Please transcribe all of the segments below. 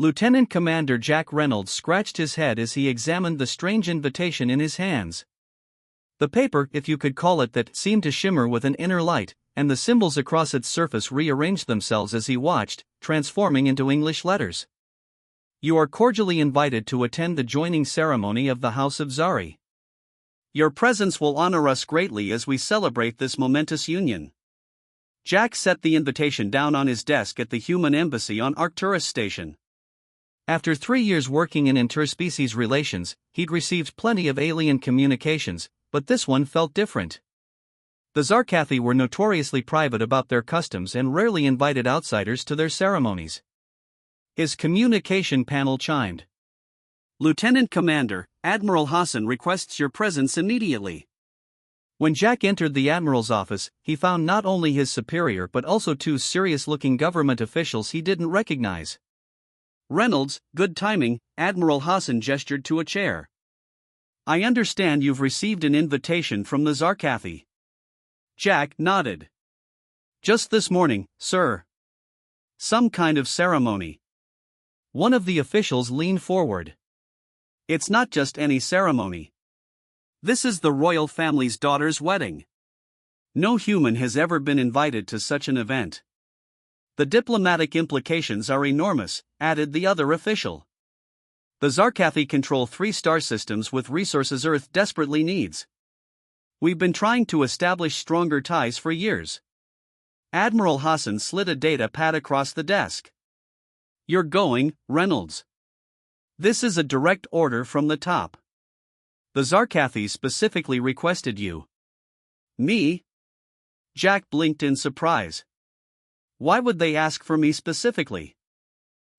Lieutenant Commander Jack Reynolds scratched his head as he examined the strange invitation in his hands. The paper, if you could call it that, seemed to shimmer with an inner light, and the symbols across its surface rearranged themselves as he watched, transforming into English letters. You are cordially invited to attend the joining ceremony of the House of Zari. Your presence will honor us greatly as we celebrate this momentous union. Jack set the invitation down on his desk at the human embassy on Arcturus Station. After 3 years working in interspecies relations, he'd received plenty of alien communications, but this one felt different. The Zarkathi were notoriously private about their customs and rarely invited outsiders to their ceremonies. His communication panel chimed. Lieutenant Commander, Admiral Hassan requests your presence immediately. When Jack entered the Admiral's office, he found not only his superior but also 2 serious-looking government officials he didn't recognize. Reynolds, good timing, Admiral Hassan gestured to a chair. I understand you've received an invitation from the Zarkathi. Jack nodded. Just this morning, sir. Some kind of ceremony. One of the officials leaned forward. It's not just any ceremony. This is the royal family's daughter's wedding. No human has ever been invited to such an event. The diplomatic implications are enormous, added the other official. The Zarkathi control 3 star systems with resources Earth desperately needs. We've been trying to establish stronger ties for years. Admiral Hassan slid a data pad across the desk. You're going, Reynolds. This is a direct order from the top. The Zarkathi specifically requested you. Me? Jack blinked in surprise. Why would they ask for me specifically?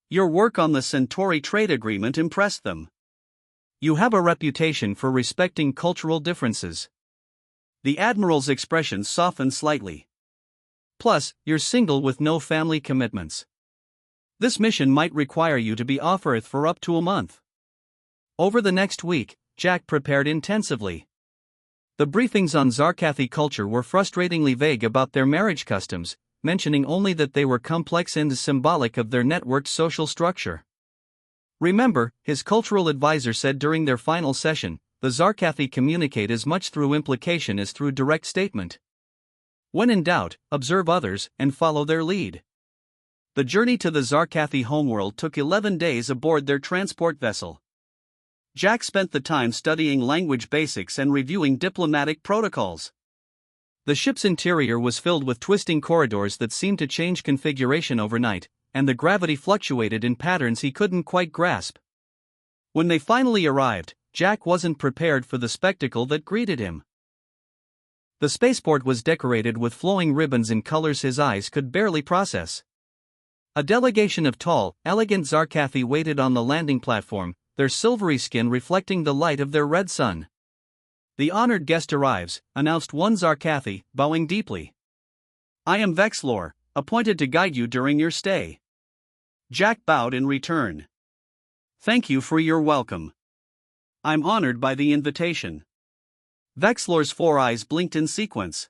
Your work on the Centauri trade agreement impressed them. You have a reputation for respecting cultural differences. The Admiral's expression softened slightly. Plus, you're single with no family commitments. This mission might require you to be off Earth for up to a month. Over the next week, Jack prepared intensively. The briefings on Zarkathi culture were frustratingly vague about their marriage customs, mentioning only that they were complex and symbolic of their networked social structure. Remember, his cultural advisor said during their final session, the Zarkathi communicate as much through implication as through direct statement. When in doubt, observe others and follow their lead. The journey to the Zarkathi homeworld took 11 days aboard their transport vessel. Jack spent the time studying language basics and reviewing diplomatic protocols. The ship's interior was filled with twisting corridors that seemed to change configuration overnight, and the gravity fluctuated in patterns he couldn't quite grasp. When they finally arrived, Jack wasn't prepared for the spectacle that greeted him. The spaceport was decorated with flowing ribbons in colors his eyes could barely process. A delegation of tall, elegant Zarkathi waited on the landing platform, their silvery skin reflecting the light of their red sun. The honored guest arrives, announced one Zarkathi, bowing deeply. I am Vexlor, appointed to guide you during your stay. Jack bowed in return. Thank you for your welcome. I'm honored by the invitation. Vexlor's 4 eyes blinked in sequence.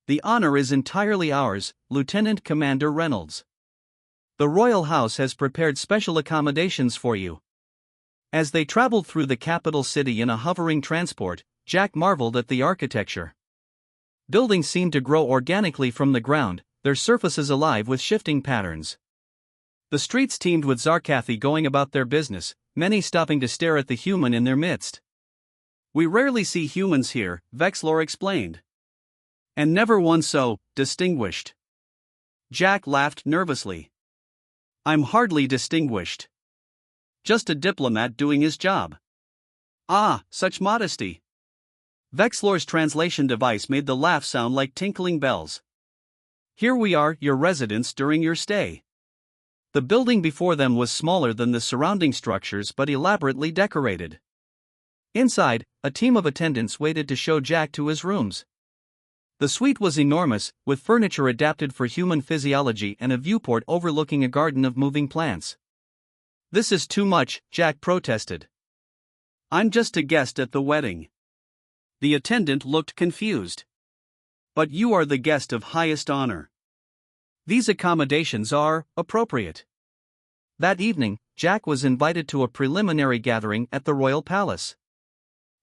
The honor is entirely ours, Lieutenant Commander Reynolds. The Royal House has prepared special accommodations for you. As they traveled through the capital city in a hovering transport, Jack marveled at the architecture. Buildings seemed to grow organically from the ground, their surfaces alive with shifting patterns. The streets teemed with Zarkathi going about their business, many stopping to stare at the human in their midst. We rarely see humans here, Vexlor explained. And never one so distinguished. Jack laughed nervously. I'm hardly distinguished. Just a diplomat doing his job. Ah, such modesty. Vexlor's translation device made the laugh sound like tinkling bells. Here we are, your residence during your stay. The building before them was smaller than the surrounding structures but elaborately decorated. Inside, a team of attendants waited to show Jack to his rooms. The suite was enormous, with furniture adapted for human physiology and a viewport overlooking a garden of moving plants. This is too much, Jack protested. I'm just a guest at the wedding. The attendant looked confused. But you are the guest of highest honor. These accommodations are appropriate. That evening, Jack was invited to a preliminary gathering at the royal palace.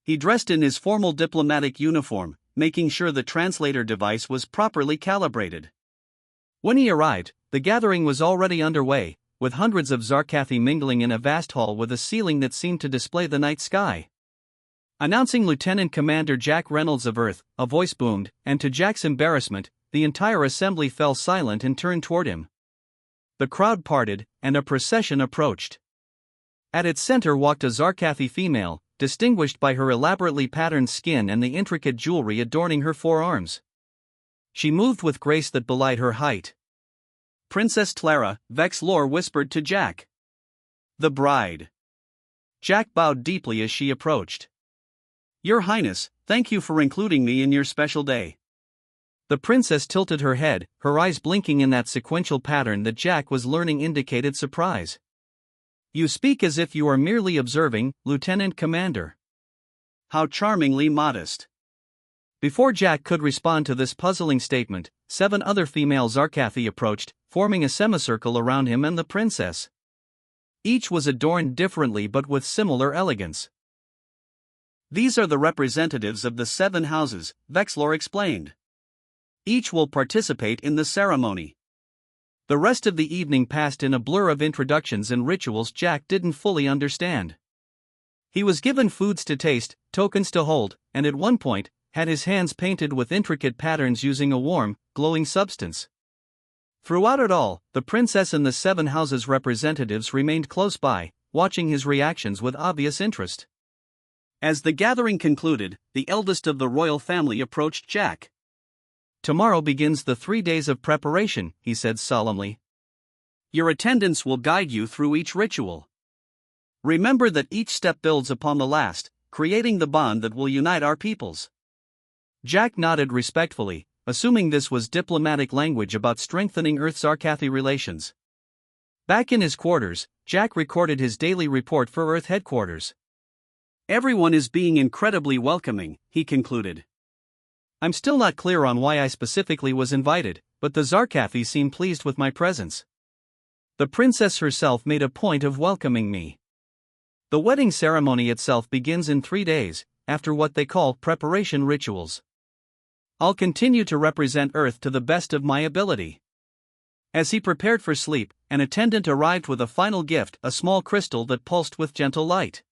He dressed in his formal diplomatic uniform, making sure the translator device was properly calibrated. When he arrived, the gathering was already underway, with hundreds of Zarkathi mingling in a vast hall with a ceiling that seemed to display the night sky. Announcing Lieutenant Commander Jack Reynolds of Earth, a voice boomed, and to Jack's embarrassment, the entire assembly fell silent and turned toward him. The crowd parted, and a procession approached. At its center walked a Zarkathi female, distinguished by her elaborately patterned skin and the intricate jewelry adorning her forearms. She moved with grace that belied her height. Princess Clara, Vex Lore whispered to Jack. The bride. Jack bowed deeply as she approached. Your Highness, thank you for including me in your special day. The princess tilted her head, her eyes blinking in that sequential pattern that Jack was learning indicated surprise. You speak as if you are merely observing, Lieutenant Commander. How charmingly modest. Before Jack could respond to this puzzling statement, 7 other female Zarkathi approached, forming a semicircle around him and the princess. Each was adorned differently but with similar elegance. These are the representatives of the 7 houses, Vexlor explained. Each will participate in the ceremony. The rest of the evening passed in a blur of introductions and rituals Jack didn't fully understand. He was given foods to taste, tokens to hold, and at one point, had his hands painted with intricate patterns using a warm, glowing substance. Throughout it all, the princess and the 7 houses' representatives remained close by, watching his reactions with obvious interest. As the gathering concluded, the eldest of the royal family approached Jack. Tomorrow begins the 3 days of preparation, he said solemnly. Your attendants will guide you through each ritual. Remember that each step builds upon the last, creating the bond that will unite our peoples. Jack nodded respectfully, assuming this was diplomatic language about strengthening Earth-Zarkathi relations. Back in his quarters, Jack recorded his daily report for Earth headquarters. Everyone is being incredibly welcoming, he concluded. I'm still not clear on why I specifically was invited, but the Zarkathi seem pleased with my presence. The princess herself made a point of welcoming me. The wedding ceremony itself begins in 3 days, after what they call preparation rituals. I'll continue to represent Earth to the best of my ability. As he prepared for sleep, an attendant arrived with a final gift, a small crystal that pulsed with gentle light.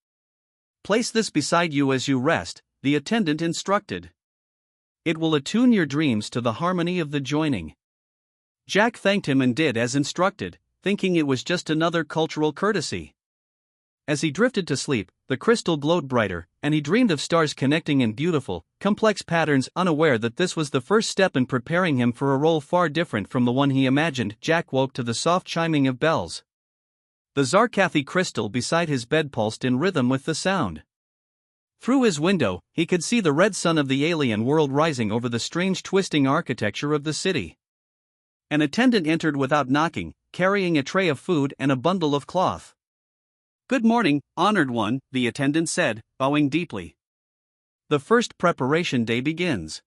Place this beside you as you rest, the attendant instructed. It will attune your dreams to the harmony of the joining. Jack thanked him and did as instructed, thinking it was just another cultural courtesy. As he drifted to sleep, the crystal glowed brighter, and he dreamed of stars connecting in beautiful, complex patterns, unaware that this was the first step in preparing him for a role far different from the one he imagined. Jack woke to the soft chiming of bells. The Zarkathi crystal beside his bed pulsed in rhythm with the sound. Through his window, he could see the red sun of the alien world rising over the strange twisting architecture of the city. An attendant entered without knocking, carrying a tray of food and a bundle of cloth. Good morning, honored one, the attendant said, bowing deeply. The first preparation day begins.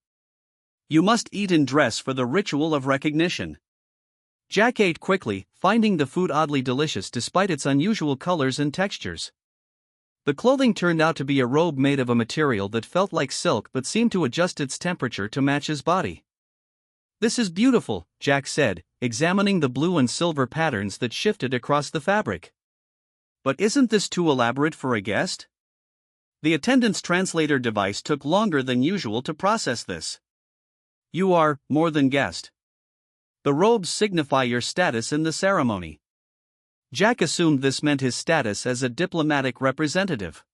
You must eat and dress for the ritual of recognition. Jack ate quickly, finding the food oddly delicious despite its unusual colors and textures. The clothing turned out to be a robe made of a material that felt like silk but seemed to adjust its temperature to match his body. This is beautiful, Jack said, examining the blue and silver patterns that shifted across the fabric. But isn't this too elaborate for a guest? The attendant's translator device took longer than usual to process this. You are more than guest. The robes signify your status in the ceremony. Jack assumed this meant his status as a diplomatic representative.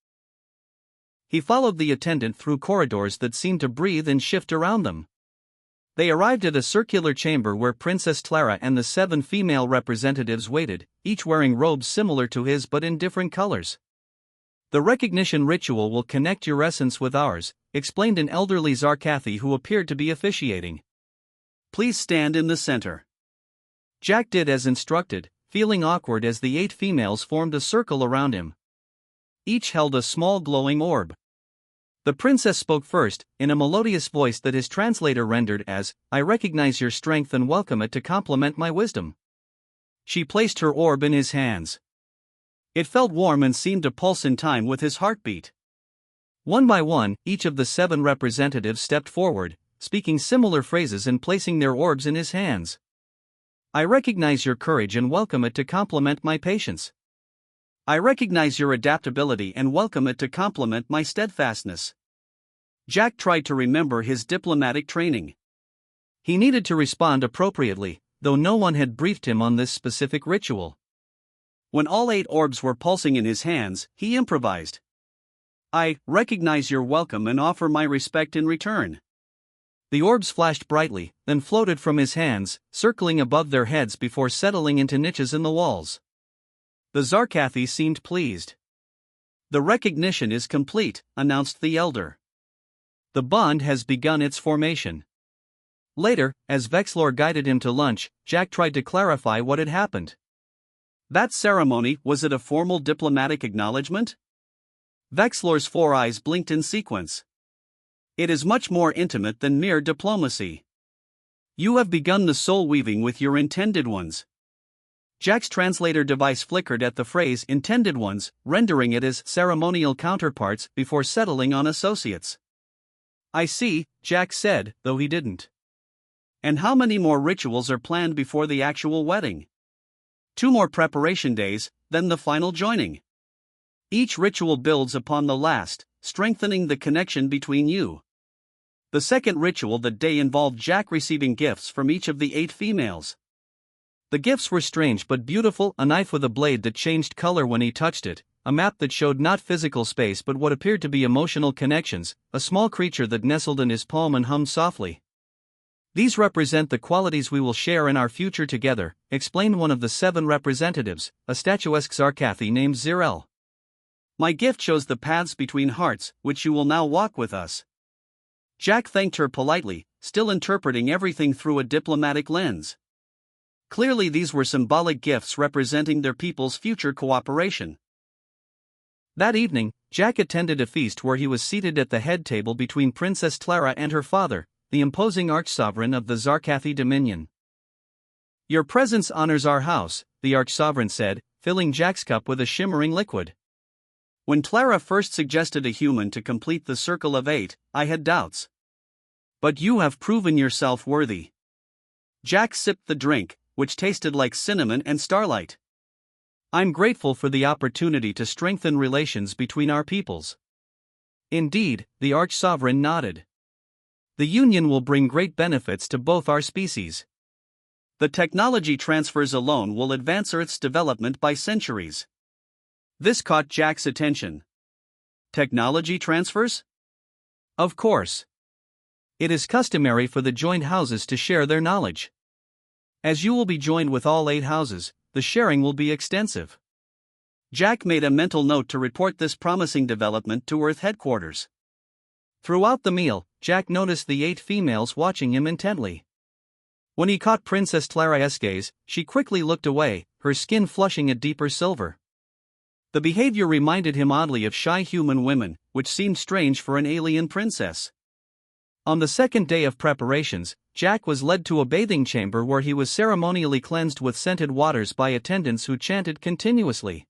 He followed the attendant through corridors that seemed to breathe and shift around them. They arrived at a circular chamber where Princess Clara and the 7 female representatives waited, each wearing robes similar to his but in different colors. The recognition ritual will connect your essence with ours, explained an elderly Zarkathi who appeared to be officiating. Please stand in the center. Jack did as instructed, feeling awkward as the 8 females formed a circle around him. Each held a small glowing orb. The princess spoke first, in a melodious voice that his translator rendered as, I recognize your strength and welcome it to complement my wisdom. She placed her orb in his hands. It felt warm and seemed to pulse in time with his heartbeat. One by one, each of the 7 representatives stepped forward, speaking similar phrases and placing their orbs in his hands. I recognize your courage and welcome it to complement my patience. I recognize your adaptability and welcome it to complement my steadfastness. Jack tried to remember his diplomatic training. He needed to respond appropriately, though no one had briefed him on this specific ritual. When all 8 orbs were pulsing in his hands, he improvised. I recognize your welcome and offer my respect in return. The orbs flashed brightly, then floated from his hands, circling above their heads before settling into niches in the walls. The Zarkathi seemed pleased. The recognition is complete, announced the elder. The bond has begun its formation. Later, as Vexlor guided him to lunch, Jack tried to clarify what had happened. That ceremony, was it a formal diplomatic acknowledgement? Vexlor's 4 eyes blinked in sequence. It is much more intimate than mere diplomacy. You have begun the soul weaving with your intended ones. Jack's translator device flickered at the phrase intended ones, rendering it as ceremonial counterparts before settling on associates. I see, Jack said, though he didn't. And how many more rituals are planned before the actual wedding? 2 more preparation days, then the final joining. Each ritual builds upon the last, strengthening the connection between you. The second ritual that day involved Jack receiving gifts from each of the 8 females. The gifts were strange but beautiful: a knife with a blade that changed color when he touched it, a map that showed not physical space but what appeared to be emotional connections, a small creature that nestled in his palm and hummed softly. These represent the qualities we will share in our future together, explained one of the 7 representatives, a statuesque Zarkathi named Zirel. My gift shows the paths between hearts, which you will now walk with us. Jack thanked her politely, still interpreting everything through a diplomatic lens. Clearly these were symbolic gifts representing their people's future cooperation. That evening, Jack attended a feast where he was seated at the head table between Princess Clara and her father, the imposing archsovereign of the Zarkathi dominion. Your presence honors our house, the archsovereign said, filling Jack's cup with a shimmering liquid. When Clara first suggested a human to complete the circle of 8, I had doubts. But you have proven yourself worthy. Jack sipped the drink, which tasted like cinnamon and starlight. I'm grateful for the opportunity to strengthen relations between our peoples. Indeed, the archsovereign nodded. The union will bring great benefits to both our species. The technology transfers alone will advance Earth's development by centuries. This caught Jack's attention. Technology transfers? Of course. It is customary for the joined houses to share their knowledge. As you will be joined with all 8 houses, the sharing will be extensive. Jack made a mental note to report this promising development to Earth headquarters. Throughout the meal, Jack noticed the 8 females watching him intently. When he caught Princess Clara's gaze, she quickly looked away, her skin flushing a deeper silver. The behavior reminded him oddly of shy human women, which seemed strange for an alien princess. On the second day of preparations, Jack was led to a bathing chamber where he was ceremonially cleansed with scented waters by attendants who chanted continuously.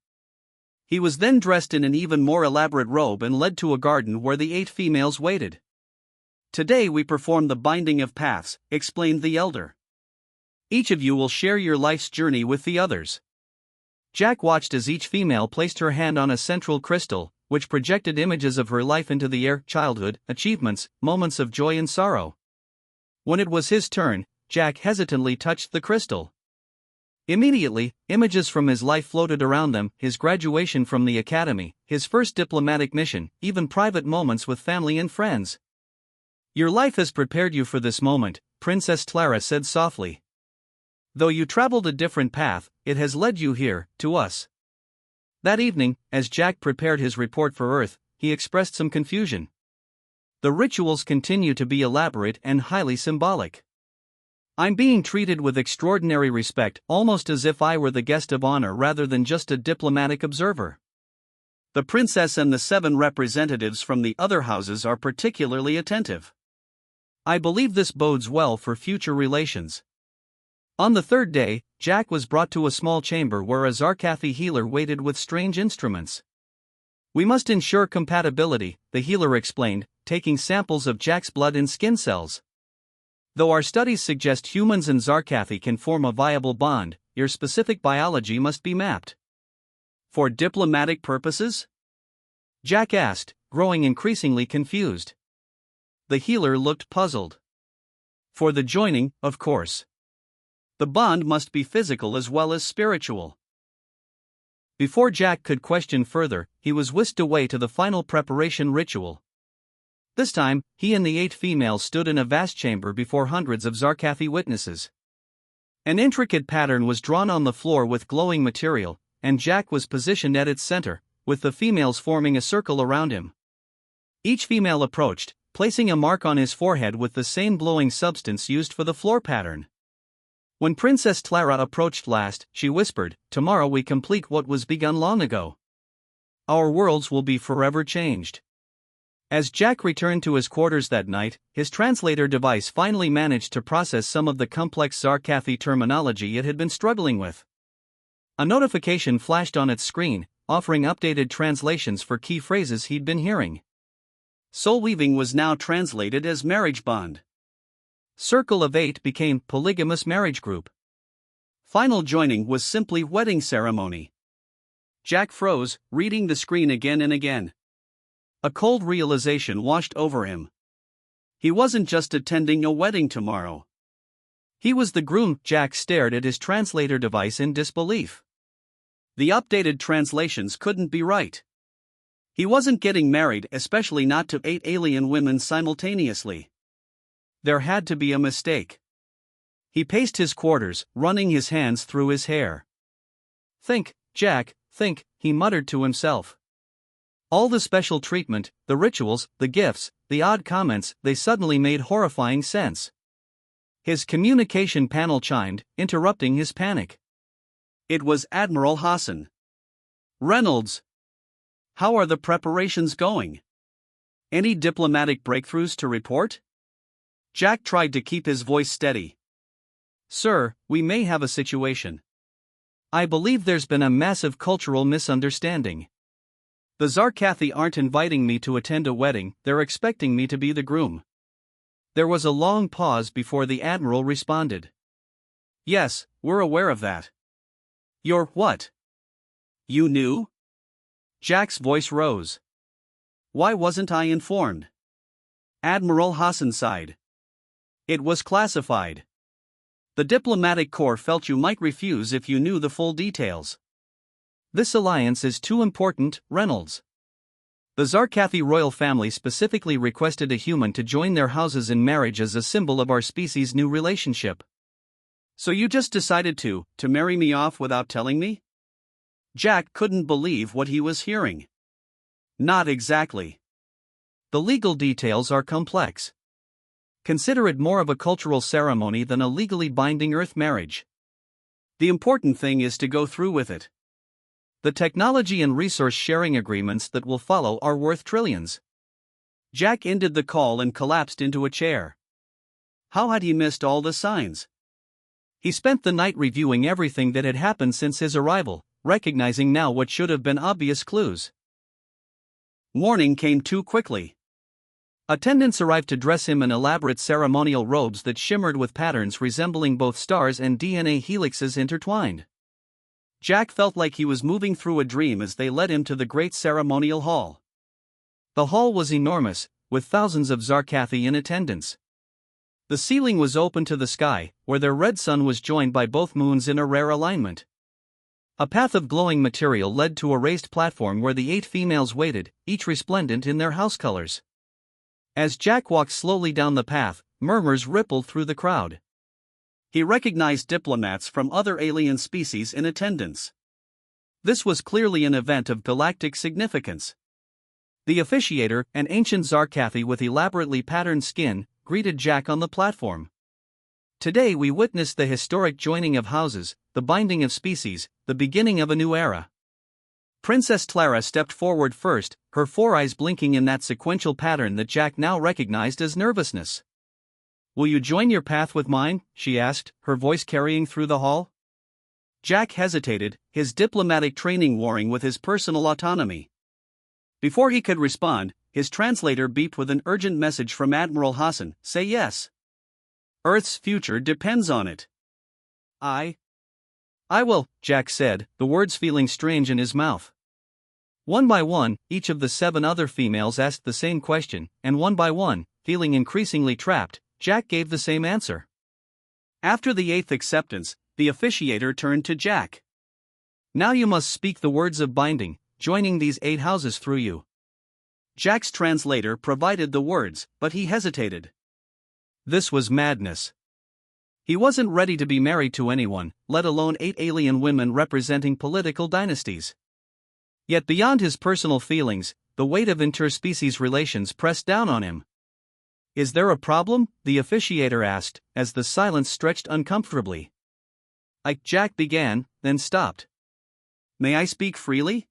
He was then dressed in an even more elaborate robe and led to a garden where the 8 females waited. Today we perform the binding of paths, explained the elder. Each of you will share your life's journey with the others. Jack watched as each female placed her hand on a central crystal, which projected images of her life into the air: childhood, achievements, moments of joy and sorrow. When it was his turn, Jack hesitantly touched the crystal. Immediately, images from his life floated around them: his graduation from the academy, his first diplomatic mission, even private moments with family and friends. Your life has prepared you for this moment, Princess Clara said softly. Though you traveled a different path, it has led you here, to us. That evening, as Jack prepared his report for Earth, he expressed some confusion. The rituals continue to be elaborate and highly symbolic. I'm being treated with extraordinary respect, almost as if I were the guest of honor rather than just a diplomatic observer. The princess and the 7 representatives from the other houses are particularly attentive. I believe this bodes well for future relations. On the third day, Jack was brought to a small chamber where a Zarkathi healer waited with strange instruments. "We must ensure compatibility," the healer explained, taking samples of Jack's blood and skin cells. "Though our studies suggest humans and Zarkathi can form a viable bond, your specific biology must be mapped." "For diplomatic purposes?" Jack asked, growing increasingly confused. The healer looked puzzled. "For the joining, of course. The bond must be physical as well as spiritual." Before Jack could question further, he was whisked away to the final preparation ritual. This time, he and the 8 females stood in a vast chamber before hundreds of Zarkathi witnesses. An intricate pattern was drawn on the floor with glowing material, and Jack was positioned at its center, with the females forming a circle around him. Each female approached, placing a mark on his forehead with the same glowing substance used for the floor pattern. When Princess Clara approached last, she whispered, "Tomorrow we complete what was begun long ago. Our worlds will be forever changed." As Jack returned to his quarters that night, his translator device finally managed to process some of the complex Zarkathi terminology it had been struggling with. A notification flashed on its screen, offering updated translations for key phrases he'd been hearing. Soul weaving was now translated as marriage bond. Circle of 8 became polygamous marriage group. Final joining was simply wedding ceremony. Jack froze, reading the screen again and again. A cold realization washed over him. He wasn't just attending a wedding tomorrow. He was the groom. Jack stared at his translator device in disbelief. The updated translations couldn't be right. He wasn't getting married, especially not to 8 alien women simultaneously. There had to be a mistake. He paced his quarters, running his hands through his hair. "Think, Jack, think," he muttered to himself. All the special treatment, the rituals, the gifts, the odd comments, they suddenly made horrifying sense. His communication panel chimed, interrupting his panic. It was Admiral Hassan. "Reynolds. How are the preparations going? Any diplomatic breakthroughs to report?" Jack tried to keep his voice steady. "Sir, we may have a situation. I believe there's been a massive cultural misunderstanding. The Zarkathi aren't inviting me to attend a wedding, they're expecting me to be the groom." There was a long pause before the Admiral responded. "Yes, we're aware of that." "You're what? You knew?" Jack's voice rose. "Why wasn't I informed?" Admiral Hassan sighed. "It was classified. The diplomatic corps felt you might refuse if you knew the full details." "This alliance is too important, Reynolds. The Zarkathi royal family specifically requested a human to join their houses in marriage as a symbol of our species' new relationship." "So you just decided to marry me off without telling me?" Jack couldn't believe what he was hearing. "Not exactly. The legal details are complex. Consider it more of a cultural ceremony than a legally binding Earth marriage. The important thing is to go through with it. The technology and resource sharing agreements that will follow are worth trillions." Jack ended the call and collapsed into a chair. How had he missed all the signs? He spent the night reviewing everything that had happened since his arrival, recognizing now what should have been obvious clues. Morning came too quickly. Attendants arrived to dress him in elaborate ceremonial robes that shimmered with patterns resembling both stars and DNA helixes intertwined. Jack felt like he was moving through a dream as they led him to the great ceremonial hall. The hall was enormous, with thousands of Zarkathi in attendance. The ceiling was open to the sky, where their red sun was joined by both moons in a rare alignment. A path of glowing material led to a raised platform where the 8 females waited, each resplendent in their house colors. As Jack walked slowly down the path, murmurs rippled through the crowd. He recognized diplomats from other alien species in attendance. This was clearly an event of galactic significance. The officiator, an ancient Zarkathi with elaborately patterned skin, greeted Jack on the platform. "Today we witnessed the historic joining of houses, the binding of species, the beginning of a new era." Princess Clara stepped forward first, her 4 eyes blinking in that sequential pattern that Jack now recognized as nervousness. "Will you join your path with mine?" she asked, her voice carrying through the hall. Jack hesitated, his diplomatic training warring with his personal autonomy. Before he could respond, his translator beeped with an urgent message from Admiral Hassan: "Say yes. Earth's future depends on it." I will, Jack said, the words feeling strange in his mouth. One by one, each of the 7 other females asked the same question, and one by one, feeling increasingly trapped, Jack gave the same answer. After the 8th acceptance, the officiator turned to Jack. "Now you must speak the words of binding, joining these 8 houses through you." Jack's translator provided the words, but he hesitated. This was madness. He wasn't ready to be married to anyone, let alone 8 alien women representing political dynasties. Yet beyond his personal feelings, the weight of interspecies relations pressed down on him. "Is there a problem?" the officiator asked, as the silence stretched uncomfortably. Jack began, then stopped. "May I speak freely?"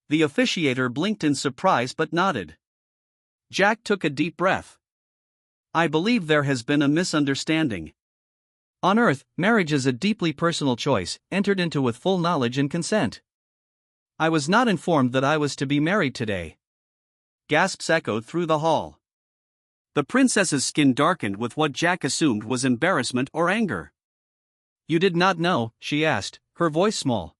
The officiator blinked in surprise but nodded. Jack took a deep breath. "I believe there has been a misunderstanding. On Earth, marriage is a deeply personal choice, entered into with full knowledge and consent. I was not informed that I was to be married today." Gasps echoed through the hall. The princess's skin darkened with what Jack assumed was embarrassment or anger. "You did not know?" she asked, her voice small.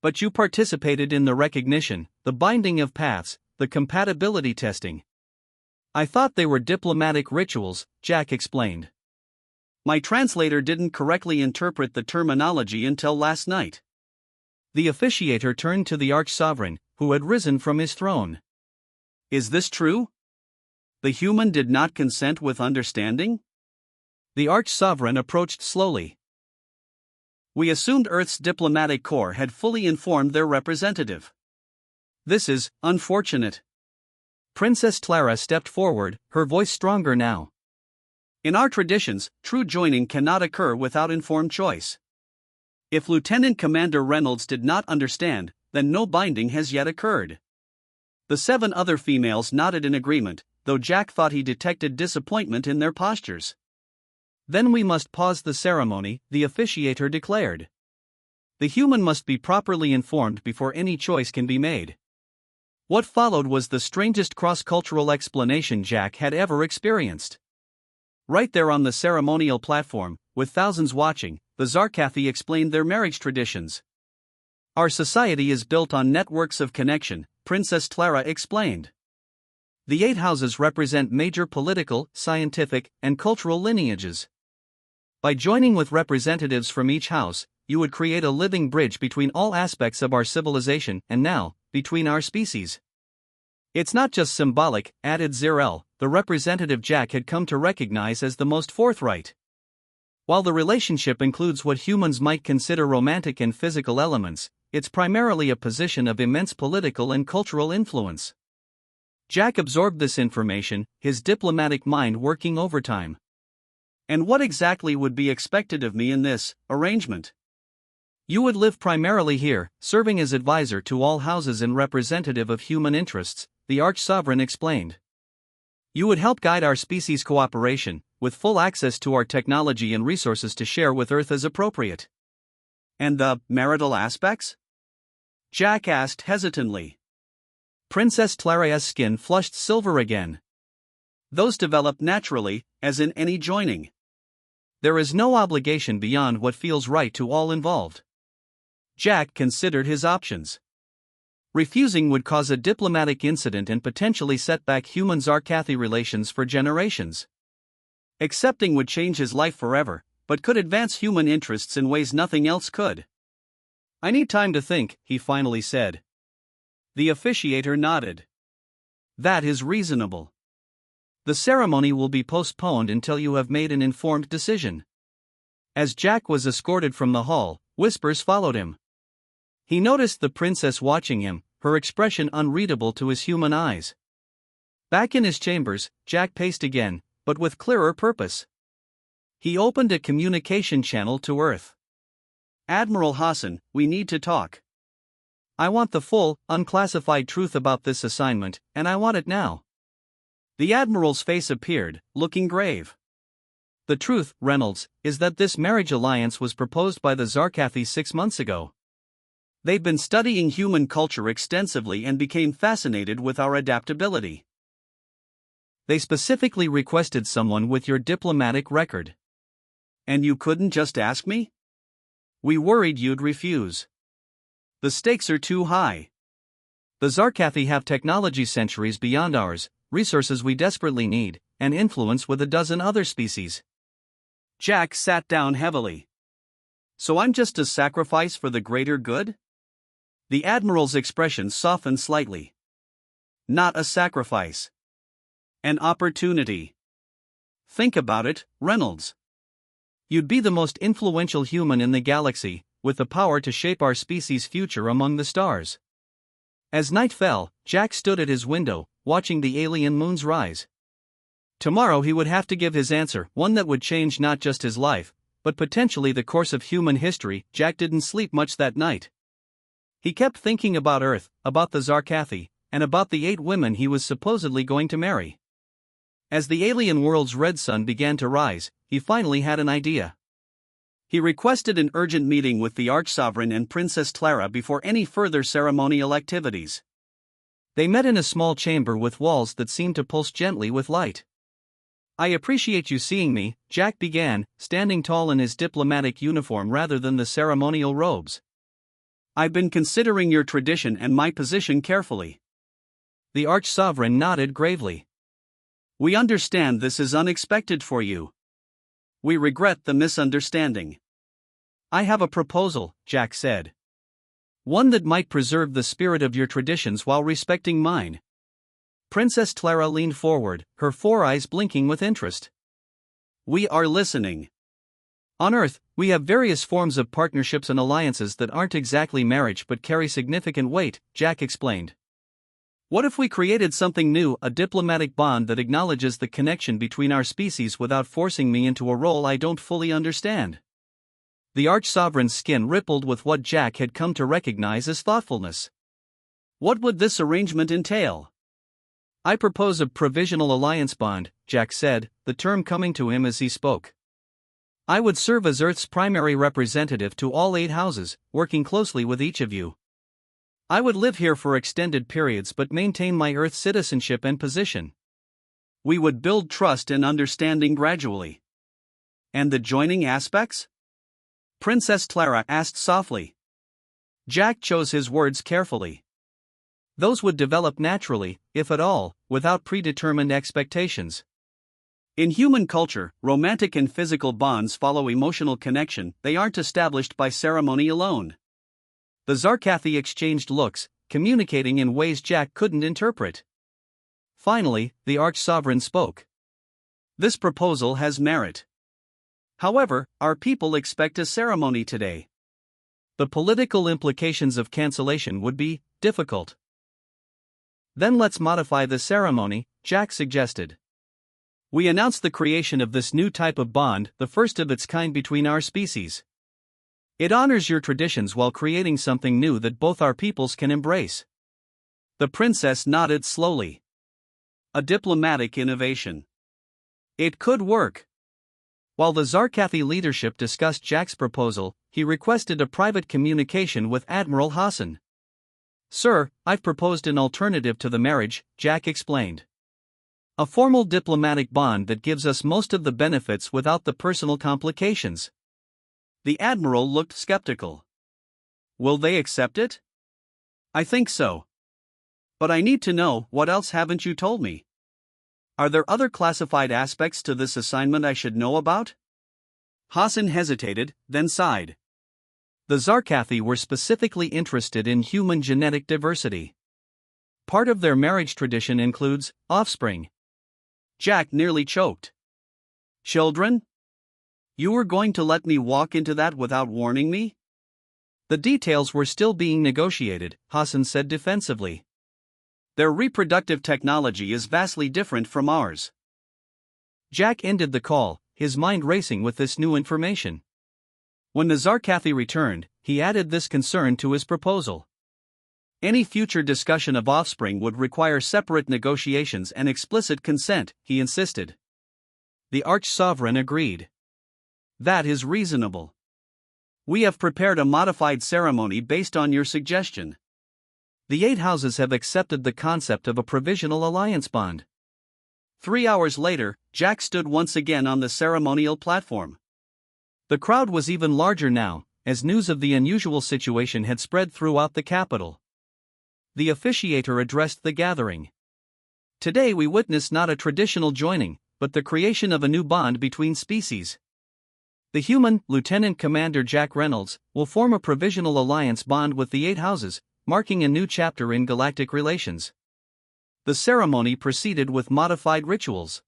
"But you participated in the recognition, the binding of paths, the compatibility testing." "I thought they were diplomatic rituals," Jack explained. "My translator didn't correctly interpret the terminology until last night." The officiator turned to the Arch-Sovereign, who had risen from his throne. "Is this true? The human did not consent with understanding?" The Arch-Sovereign approached slowly. "We assumed Earth's diplomatic corps had fully informed their representative. This is unfortunate." Princess Clara stepped forward, her voice stronger now. "In our traditions, true joining cannot occur without informed choice. If Lieutenant Commander Reynolds did not understand, then no binding has yet occurred." The 7 other females nodded in agreement, though Jack thought he detected disappointment in their postures. "Then we must pause the ceremony," the officiator declared. "The human must be properly informed before any choice can be made." What followed was the strangest cross-cultural explanation Jack had ever experienced. Right there on the ceremonial platform, with thousands watching, the Zarkathi explained their marriage traditions. "Our society is built on networks of connection," Princess Clara explained. "The 8 houses represent major political, scientific, and cultural lineages. By joining with representatives from each house, you would create a living bridge between all aspects of our civilization and now, between our species." "It's not just symbolic," added Zirel, the representative Jack had come to recognize as the most forthright. "While the relationship includes what humans might consider romantic and physical elements, it's primarily a position of immense political and cultural influence." Jack absorbed this information, his diplomatic mind working overtime. "And what exactly would be expected of me in this arrangement?" "You would live primarily here, serving as advisor to all houses and representative of human interests," the Arch-Sovereign explained. "You would help guide our species cooperation, with full access to our technology and resources to share with Earth as appropriate." "And the marital aspects?" Jack asked hesitantly. Princess Claria's skin flushed silver again. "Those develop naturally, as in any joining. There is no obligation beyond what feels right to all involved." Jack considered his options. Refusing would cause a diplomatic incident and potentially set back human-Zarkathi relations for generations. Accepting would change his life forever, but could advance human interests in ways nothing else could. "I need time to think," he finally said. The officiator nodded. "That is reasonable. The ceremony will be postponed until you have made an informed decision." As Jack was escorted from the hall, whispers followed him. He noticed the princess watching him, her expression unreadable to his human eyes. Back in his chambers, Jack paced again, but with clearer purpose. He opened a communication channel to Earth. "Admiral Hassan, we need to talk. I want the full, unclassified truth about this assignment, and I want it now." The Admiral's face appeared, looking grave. The truth, Reynolds, is that this marriage alliance was proposed by the Zarkathi 6 months ago. They've been studying human culture extensively and became fascinated with our adaptability. They specifically requested someone with your diplomatic record. And you couldn't just ask me? We worried you'd refuse. The stakes are too high. The Zarkathi have technology centuries beyond ours, resources we desperately need, and influence with a dozen other species. Jack sat down heavily. So I'm just a sacrifice for the greater good? The Admiral's expression softened slightly. Not a sacrifice. An opportunity. Think about it, Reynolds. You'd be the most influential human in the galaxy, with the power to shape our species' future among the stars. As night fell, Jack stood at his window, watching the alien moons rise. Tomorrow he would have to give his answer, one that would change not just his life, but potentially the course of human history. Jack didn't sleep much that night. He kept thinking about Earth, about the Zarkathi, and about the 8 women he was supposedly going to marry. As the alien world's red sun began to rise, he finally had an idea. He requested an urgent meeting with the Archsovereign and Princess Clara before any further ceremonial activities. They met in a small chamber with walls that seemed to pulse gently with light. I appreciate you seeing me, Jack began, standing tall in his diplomatic uniform rather than the ceremonial robes. I've been considering your tradition and my position carefully. The Arch-Sovereign nodded gravely. We understand this is unexpected for you. We regret the misunderstanding. I have a proposal, Jack said. One that might preserve the spirit of your traditions while respecting mine. Princess Clara leaned forward, her 4 eyes blinking with interest. We are listening. On Earth, we have various forms of partnerships and alliances that aren't exactly marriage but carry significant weight, Jack explained. What if we created something new, a diplomatic bond that acknowledges the connection between our species without forcing me into a role I don't fully understand? The Arch-Sovereign's skin rippled with what Jack had come to recognize as thoughtfulness. What would this arrangement entail? I propose a provisional alliance bond, Jack said, the term coming to him as he spoke. I would serve as Earth's primary representative to all 8 houses, working closely with each of you. I would live here for extended periods but maintain my Earth citizenship and position. We would build trust and understanding gradually. And the joining aspects? Princess Clara asked softly. Jack chose his words carefully. Those would develop naturally, if at all, without predetermined expectations. In human culture, romantic and physical bonds follow emotional connection, they aren't established by ceremony alone. The Zarkathi exchanged looks, communicating in ways Jack couldn't interpret. Finally, the Arch-Sovereign spoke. This proposal has merit. However, our people expect a ceremony today. The political implications of cancellation would be difficult. Then let's modify the ceremony, Jack suggested. We announce the creation of this new type of bond, the first of its kind between our species. It honors your traditions while creating something new that both our peoples can embrace. The princess nodded slowly. A diplomatic innovation. It could work. While the Zarkathi leadership discussed Jack's proposal, he requested a private communication with Admiral Hassan. Sir, I've proposed an alternative to the marriage, Jack explained. A formal diplomatic bond that gives us most of the benefits without the personal complications. The Admiral looked skeptical. Will they accept it? I think so. But I need to know, what else haven't you told me? Are there other classified aspects to this assignment I should know about? Hassan hesitated, then sighed. The Zarkathi were specifically interested in human genetic diversity. Part of their marriage tradition includes offspring. Jack nearly choked. Children? You were going to let me walk into that without warning me? The details were still being negotiated, Hassan said defensively. Their reproductive technology is vastly different from ours. Jack ended the call, his mind racing with this new information. When the Zarkathi returned, he added this concern to his proposal. Any future discussion of offspring would require separate negotiations and explicit consent, he insisted. The Arch-Sovereign agreed. That is reasonable. We have prepared a modified ceremony based on your suggestion. The 8 houses have accepted the concept of a provisional alliance bond. 3 hours later, Jack stood once again on the ceremonial platform. The crowd was even larger now, as news of the unusual situation had spread throughout the capital. The officiator addressed the gathering. Today we witness not a traditional joining, but the creation of a new bond between species. The human, Lieutenant Commander Jack Reynolds, will form a provisional alliance bond with the 8 houses, marking a new chapter in galactic relations. The ceremony proceeded with modified rituals.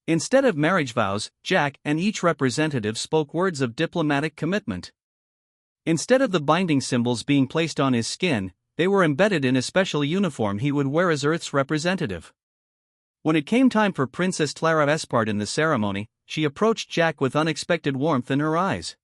Instead of marriage vows, Jack and each representative spoke words of diplomatic commitment. Instead of the binding symbols being placed on his skin, they were embedded in a special uniform he would wear as Earth's representative. When it came time for Princess Clara's part in the ceremony, she approached Jack with unexpected warmth in her eyes.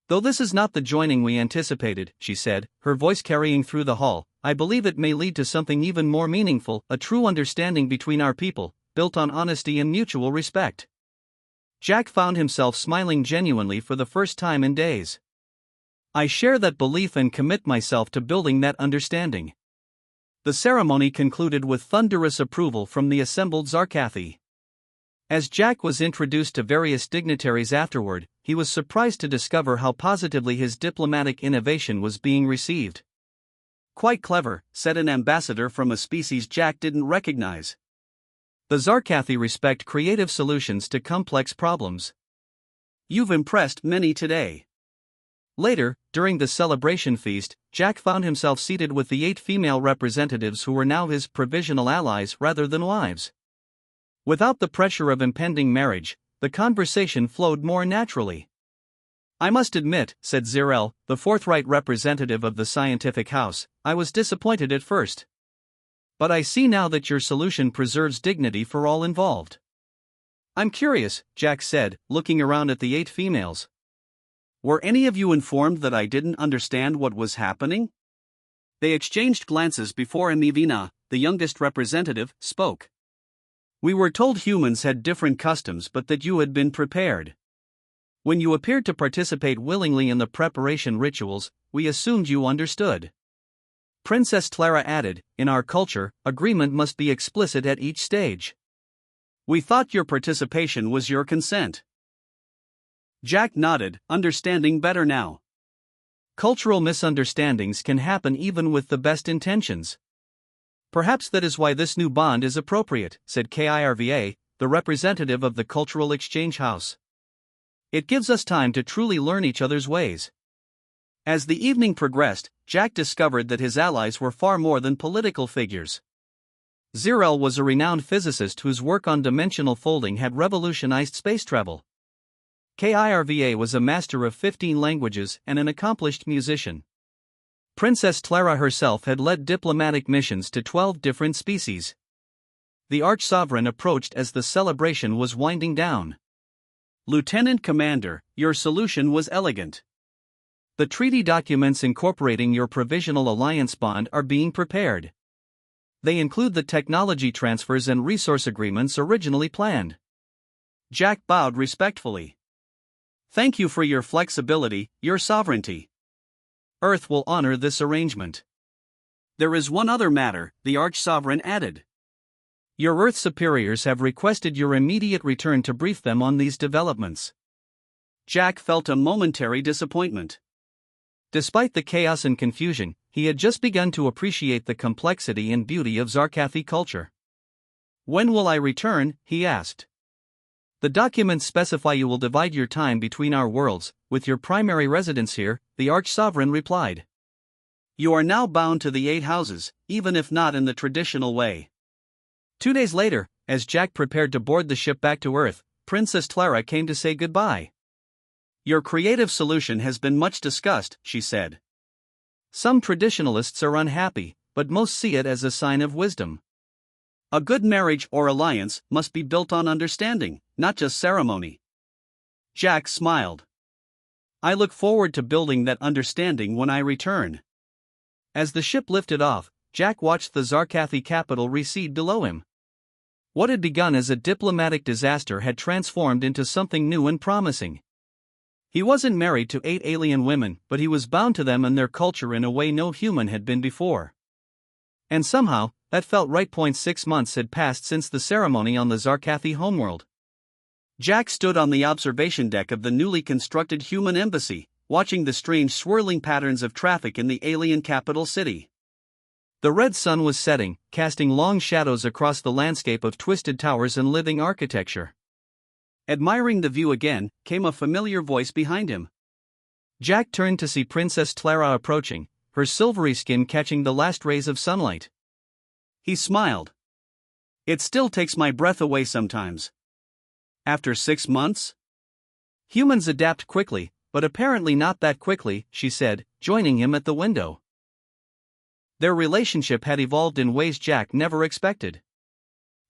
Though this is not the joining we anticipated, she said, her voice carrying through the hall, I believe it may lead to something even more meaningful, a true understanding between our people, built on honesty and mutual respect. Jack found himself smiling genuinely for the first time in days. I share that belief and commit myself to building that understanding. The ceremony concluded with thunderous approval from the assembled Zarkathi. As Jack was introduced to various dignitaries afterward, he was surprised to discover how positively his diplomatic innovation was being received. Quite clever, said an ambassador from a species Jack didn't recognize. The Zarkathi respect creative solutions to complex problems. You've impressed many today. Later, during the celebration feast, Jack found himself seated with the 8 female representatives who were now his provisional allies rather than wives. Without the pressure of impending marriage, the conversation flowed more naturally. I must admit, said Zirel, the forthright representative of the scientific house, I was disappointed at first. But I see now that your solution preserves dignity for all involved. I'm curious, Jack said, looking around at the 8 females. Were any of you informed that I didn't understand what was happening? They exchanged glances before Emivina, the youngest representative, spoke. We were told humans had different customs but that you had been prepared. When you appeared to participate willingly in the preparation rituals, we assumed you understood. Princess Clara added, in our culture, agreement must be explicit at each stage. We thought your participation was your consent. Jack nodded, understanding better now. Cultural misunderstandings can happen even with the best intentions. Perhaps that is why this new bond is appropriate, said Kirva, the representative of the Cultural Exchange House. It gives us time to truly learn each other's ways. As the evening progressed, Jack discovered that his allies were far more than political figures. Zirel was a renowned physicist whose work on dimensional folding had revolutionized space travel. Kirva was a master of 15 languages and an accomplished musician. Princess Clara herself had led diplomatic missions to 12 different species. The Arch-Sovereign approached as the celebration was winding down. Lieutenant Commander, your solution was elegant. The treaty documents incorporating your provisional alliance bond are being prepared. They include the technology transfers and resource agreements originally planned. Jack bowed respectfully. Thank you for your flexibility, your sovereignty. Earth will honor this arrangement. There is one other matter, the Arch-Sovereign added. Your Earth superiors have requested your immediate return to brief them on these developments. Jack felt a momentary disappointment. Despite the chaos and confusion, he had just begun to appreciate the complexity and beauty of Zarkathi culture. When will I return? He asked. The documents specify you will divide your time between our worlds, with your primary residence here, the Arch-Sovereign replied. You are now bound to the 8 houses, even if not in the traditional way. 2 days later, as Jack prepared to board the ship back to Earth, Princess Clara came to say goodbye. Your creative solution has been much discussed, she said. Some traditionalists are unhappy, but most see it as a sign of wisdom. A good marriage or alliance must be built on understanding, not just ceremony. Jack smiled. I look forward to building that understanding when I return. As the ship lifted off, Jack watched the Zarkathi capital recede below him. What had begun as a diplomatic disaster had transformed into something new and promising. He wasn't married to 8 alien women, but he was bound to them and their culture in a way no human had been before. And somehow, that felt right. 6 months had passed since the ceremony on the Zarkathi homeworld. Jack stood on the observation deck of the newly constructed human embassy, watching the strange swirling patterns of traffic in the alien capital city. The red sun was setting, casting long shadows across the landscape of twisted towers and living architecture. Admiring the view again, came a familiar voice behind him. Jack turned to see Princess Clara approaching, her silvery skin catching the last rays of sunlight. He smiled. It still takes my breath away sometimes. After 6 months? Humans adapt quickly, but apparently not that quickly, she said, joining him at the window. Their relationship had evolved in ways Jack never expected.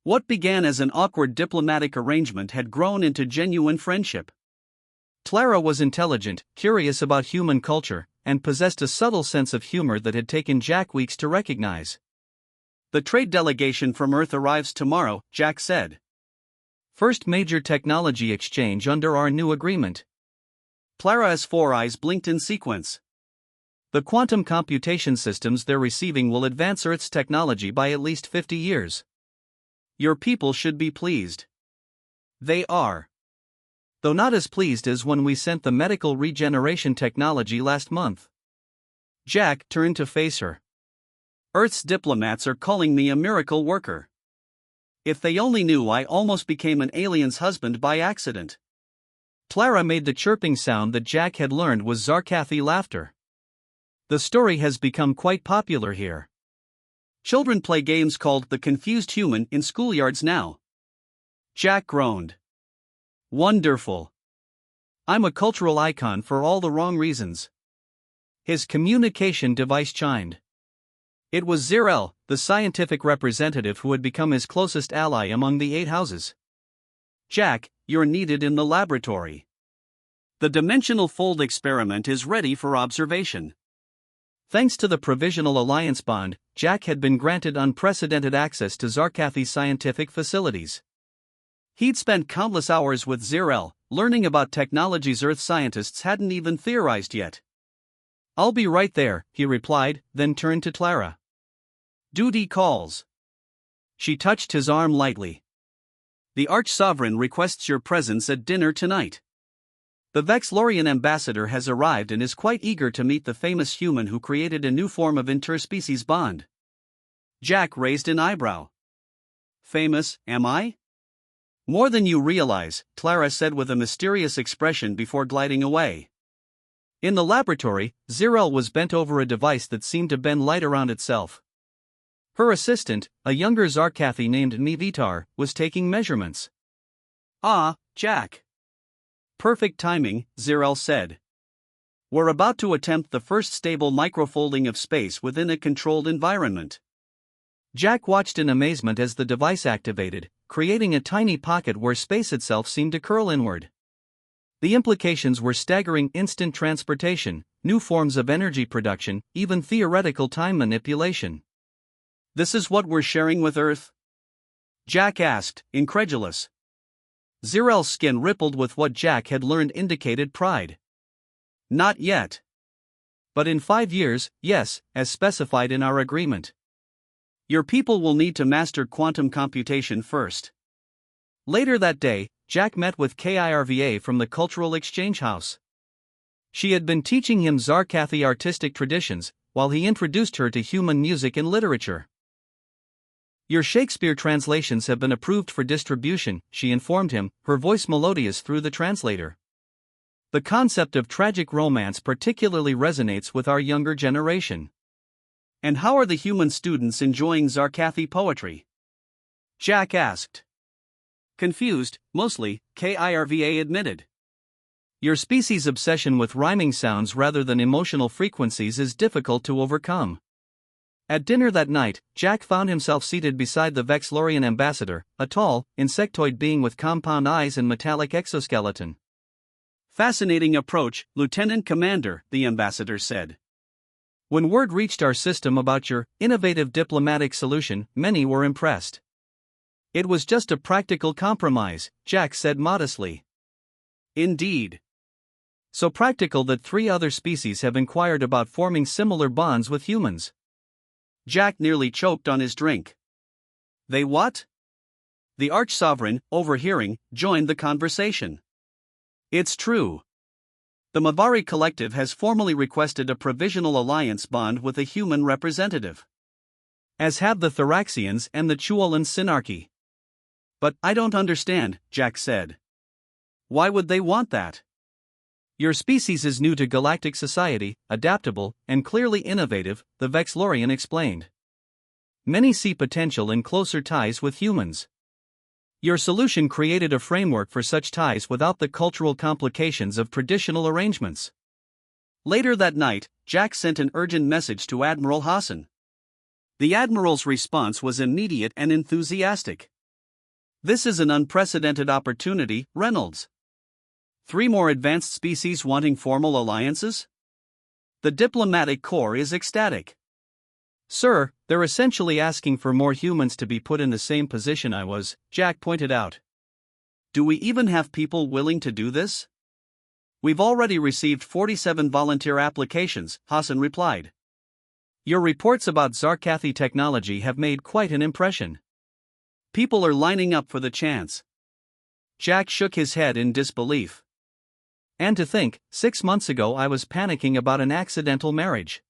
What began as an awkward diplomatic arrangement had grown into genuine friendship. Clara was intelligent, curious about human culture, and possessed a subtle sense of humor that had taken Jack weeks to recognize. The trade delegation from Earth arrives tomorrow, Jack said. First major technology exchange under our new agreement. Clara's 4 eyes blinked in sequence. The quantum computation systems they're receiving will advance Earth's technology by at least 50 years. Your people should be pleased. They are. Though not as pleased as when we sent the medical regeneration technology last month. Jack turned to face her. Earth's diplomats are calling me a miracle worker. If they only knew I almost became an alien's husband by accident. Clara made the chirping sound that Jack had learned was Zarkathi laughter. The story has become quite popular here. Children play games called The Confused Human in schoolyards now. Jack groaned. Wonderful. I'm a cultural icon for all the wrong reasons. His communication device chimed. It was Zirel, the scientific representative who had become his closest ally among the 8 houses. Jack, you're needed in the laboratory. The dimensional fold experiment is ready for observation. Thanks to the Provisional Alliance Bond, Jack had been granted unprecedented access to Zarkathi's scientific facilities. He'd spent countless hours with Zirel, learning about technologies Earth scientists hadn't even theorized yet. I'll be right there, he replied, then turned to Clara. Duty calls. She touched his arm lightly. The Arch-Sovereign requests your presence at dinner tonight. The Vexlorian ambassador has arrived and is quite eager to meet the famous human who created a new form of interspecies bond. Jack raised an eyebrow. Famous, am I? More than you realize, Clara said with a mysterious expression before gliding away. In the laboratory, Zirel was bent over a device that seemed to bend light around itself. Her assistant, a younger Zarkathi named Nivitar, was taking measurements. Ah, Jack. Perfect timing, Zirel said. We're about to attempt the first stable microfolding of space within a controlled environment. Jack watched in amazement as the device activated, creating a tiny pocket where space itself seemed to curl inward. The implications were staggering: instant transportation, new forms of energy production, even theoretical time manipulation. This is what we're sharing with Earth? Jack asked, incredulous. Zirel's skin rippled with what Jack had learned indicated pride. Not yet. But in 5 years, yes, as specified in our agreement. Your people will need to master quantum computation first. Later that day, Jack met with Kirva from the Cultural Exchange House. She had been teaching him Zarkathi artistic traditions, while he introduced her to human music and literature. Your Shakespeare translations have been approved for distribution, she informed him, her voice melodious through the translator. The concept of tragic romance particularly resonates with our younger generation. And how are the human students enjoying Zarkathi poetry? Jack asked. Confused, mostly, Kirva admitted. Your species' obsession with rhyming sounds rather than emotional frequencies is difficult to overcome. At dinner that night, Jack found himself seated beside the Vexlorian ambassador, a tall, insectoid being with compound eyes and metallic exoskeleton. Fascinating approach, Lieutenant Commander, the ambassador said. When word reached our system about your innovative diplomatic solution, many were impressed. It was just a practical compromise, Jack said modestly. Indeed. So practical that 3 other species have inquired about forming similar bonds with humans. Jack nearly choked on his drink. They what? The Arch-Sovereign, overhearing, joined the conversation. It's true. The Mavari Collective has formally requested a provisional alliance bond with a human representative. As have the Thoraxians and the Chuolan Synarchy. But I don't understand, Jack said. Why would they want that? Your species is new to galactic society, adaptable, and clearly innovative, the Vexlorian explained. Many see potential in closer ties with humans. Your solution created a framework for such ties without the cultural complications of traditional arrangements. Later that night, Jack sent an urgent message to Admiral Hassan. The Admiral's response was immediate and enthusiastic. This is an unprecedented opportunity, Reynolds. 3 more advanced species wanting formal alliances? The diplomatic corps is ecstatic. Sir, they're essentially asking for more humans to be put in the same position I was, Jack pointed out. Do we even have people willing to do this? We've already received 47 volunteer applications, Hassan replied. Your reports about Zarkathi technology have made quite an impression. People are lining up for the chance. Jack shook his head in disbelief. And to think, 6 months ago I was panicking about an accidental marriage.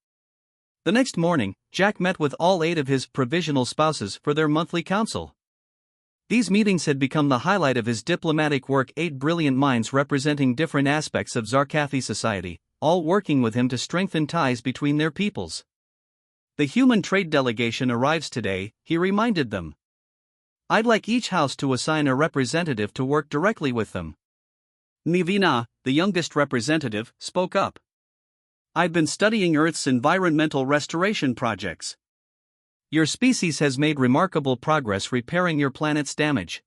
The next morning, Jack met with all 8 of his provisional spouses for their monthly council. These meetings had become the highlight of his diplomatic work, 8 brilliant minds representing different aspects of Zarkathi society, all working with him to strengthen ties between their peoples. The human trade delegation arrives today, he reminded them. I'd like each house to assign a representative to work directly with them. Nivina, the youngest representative, spoke up. I've been studying Earth's environmental restoration projects. Your species has made remarkable progress repairing your planet's damage.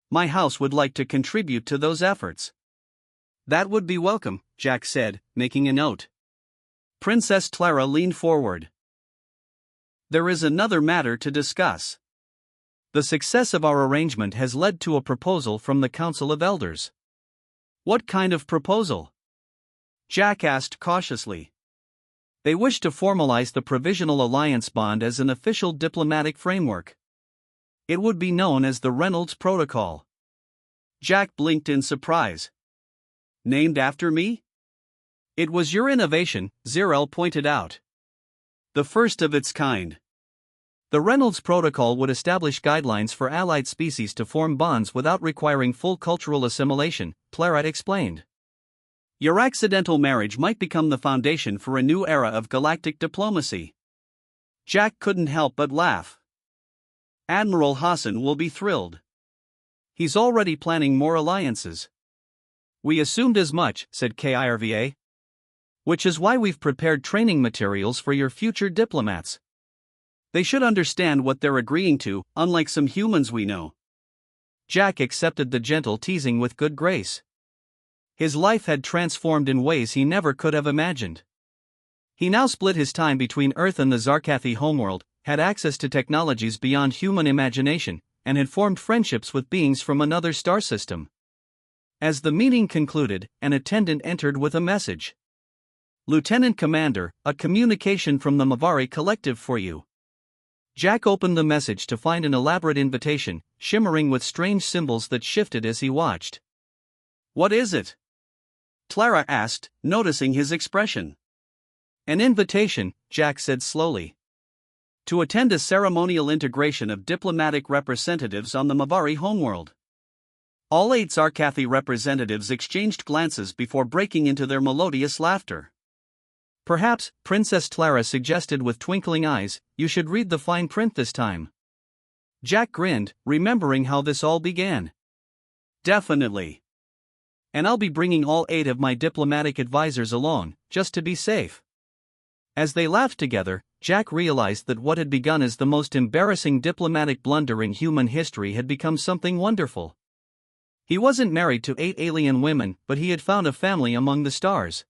My house would like to contribute to those efforts. That would be welcome, Jack said, making a note. Princess Clara leaned forward. There is another matter to discuss. The success of our arrangement has led to a proposal from the Council of Elders. What kind of proposal? Jack asked cautiously. They wish to formalize the Provisional Alliance Bond as an official diplomatic framework. It would be known as the Reynolds Protocol. Jack blinked in surprise. Named after me? It was your innovation, Zirel pointed out. The first of its kind. The Reynolds Protocol would establish guidelines for allied species to form bonds without requiring full cultural assimilation, Plarat explained. Your accidental marriage might become the foundation for a new era of galactic diplomacy. Jack couldn't help but laugh. Admiral Hassan will be thrilled. He's already planning more alliances. We assumed as much, said KIRVA. Which is why we've prepared training materials for your future diplomats. They should understand what they're agreeing to, unlike some humans we know. Jack accepted the gentle teasing with good grace. His life had transformed in ways he never could have imagined. He now split his time between Earth and the Zarkathi homeworld, had access to technologies beyond human imagination, and had formed friendships with beings from another star system. As the meeting concluded, an attendant entered with a message. Lieutenant Commander, a communication from the Mavari Collective for you. Jack opened the message to find an elaborate invitation, shimmering with strange symbols that shifted as he watched. What is it? Clara asked, noticing his expression. An invitation, Jack said slowly. To attend a ceremonial integration of diplomatic representatives on the Mavari homeworld. All 8 Zarkathi representatives exchanged glances before breaking into their melodious laughter. Perhaps, Princess Clara suggested with twinkling eyes, you should read the fine print this time. Jack grinned, remembering how this all began. Definitely. And I'll be bringing all 8 of my diplomatic advisors along, just to be safe. As they laughed together, Jack realized that what had begun as the most embarrassing diplomatic blunder in human history had become something wonderful. He wasn't married to 8 alien women, but he had found a family among the stars.